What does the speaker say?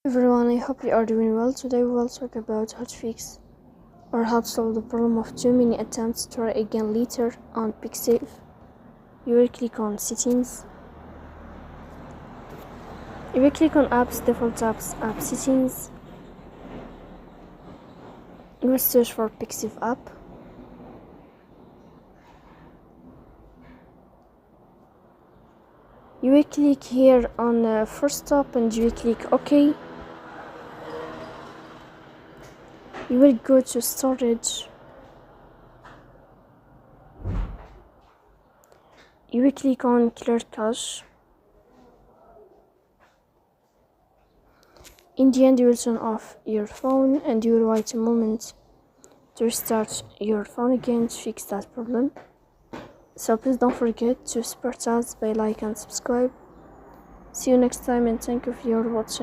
Everyone, I hope you are doing well. Today we will talk about how to fix or how to solve the problem of too many attempts to try again later on Pixiv. You will click on settings. You will click on apps, default apps, app settings. You will search for Pixiv app. You will click here on first stop and you will click OK. You will go to storage. You will click on clear cache. In the end, you will turn off your phone and you will wait a moment to restart your phone again to fix that problem. So please don't forget to support us by like and subscribe. See you next time and thank you for your watching.